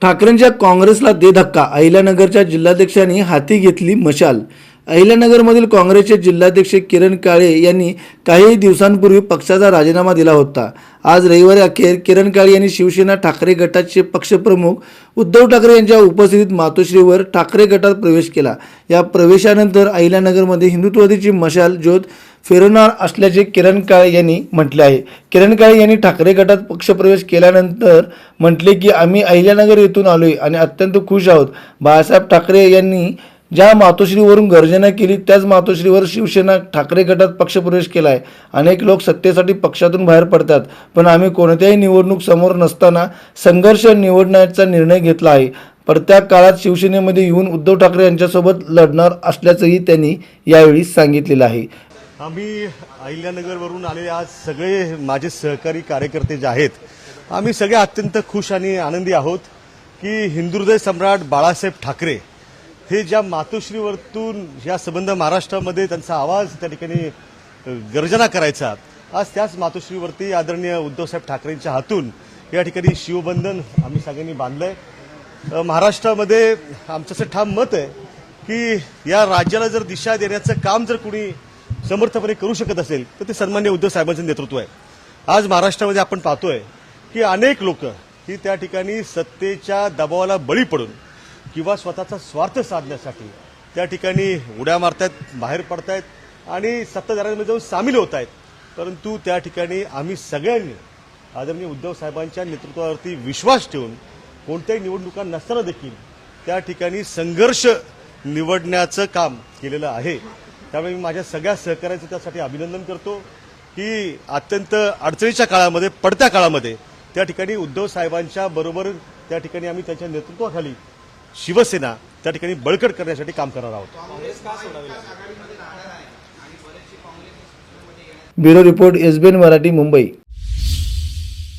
ठाकरेंच्या काँग्रेसला दे धक्का. अहिल्यानगरच्या जिल्हाध्यक्षांनी हाती घेतली मशाल. अहिल्यानगरमधील काँग्रेसचे जिल्हाध्यक्ष किरण काळे यांनी काही दिवसांपूर्वी पक्षाचा राजीनामा दिला होता. आज रविवारी अखेर किरण काळे यांनी शिवसेना ठाकरे गटाचे पक्षप्रमुख उद्धव ठाकरे यांच्या उपस्थितीत मातोश्रीवर ठाकरे गटात प्रवेश केला. या प्रवेशानंतर अहिल्यानगरमध्ये हिंदुत्ववादीची मशाल ज्योत फिरवणार असल्याचे किरण काळे यांनी म्हटले आहे. किरण काळे यांनी ठाकरे गटात पक्षप्रवेश केल्यानंतर म्हटले की आम्ही अहिल्यानगर येथून आलोय आणि अत्यंत खुश आहोत. बाळासाहेब ठाकरे यांनी ज्या मातोश्रीवरून गर्जना केली त्याच मातोश्रीवर शिवसेना ठाकरे गटात पक्षप्रवेश केला आहे. अनेक लोक सत्तेसाठी पक्षातून बाहेर पडतात, पण आम्ही कोणत्याही निवडणूक समोर नसताना संघर्ष निवडण्याचा निर्णय घेतला आहे. पडत्या काळात शिवसेनेमध्ये येऊन उद्धव ठाकरे यांच्यासोबत लढणार असल्याचंही त्यांनी यावेळी सांगितलेलं आहे. आम्ही अहिल्यानगरवरून आलेले आज सगळे माझे सहकारी कार्यकर्ते जे आहेत, आम्ही सगळे अत्यंत खुश आणि आनंदी आहोत की हिंदुहृदय सम्राट बाळासाहेब ठाकरे हे ज्या मातोश्रीवरतून या संबंध महाराष्ट्रामध्ये त्यांचा आवाज त्या ठिकाणी गर्जना करायचा, आज त्याच मातोश्रीवरती आदरणीय उद्धवसाहेब ठाकरेंच्या हातून या ठिकाणी शिवबंधन आम्ही सगळ्यांनी बांधलंय. महाराष्ट्रामध्ये आमचं असं ठाम मत आहे की या राज्याला जर दिशा देण्याचं काम जर कुणी समर्थपणे करू शकत असेल तर ते सन्माननीय उद्धव साहेबांचं नेतृत्व आहे. आज महाराष्ट्रामध्ये आपण पाहतोय की अनेक लोक ही त्या ठिकाणी सत्तेच्या दबावाला बळी पडून किंवा स्वतःचा स्वार्थ साधण्यासाठी त्या ठिकाणी उड्या मारतायत, बाहेर पडतायत आणि सत्ताधाऱ्यांमध्ये जाऊन सामील होत आहेत. परंतु त्या ठिकाणी आम्ही सगळ्यांनी आदरणीय उद्धव साहेबांच्या नेतृत्वावरती विश्वास ठेवून कोणत्याही निवडणुका नसताना देखील त्या ठिकाणी संघर्ष निवडण्याचं काम केलेलं आहे. त्यामुळे मी माझ्या सगळ्या सहकार्याचं त्यासाठी अभिनंदन करतो की अत्यंत अडचणीच्या काळामध्ये, पडत्या काळामध्ये त्या ठिकाणी उद्धव साहेबांच्या बरोबर त्या ठिकाणी आम्ही त्यांच्या नेतृत्वाखाली शिवसेना त्या ठिकाणी बळकट करण्यासाठी काम करणार आहोत. Bureau report, SBN Marathi, Mumbai.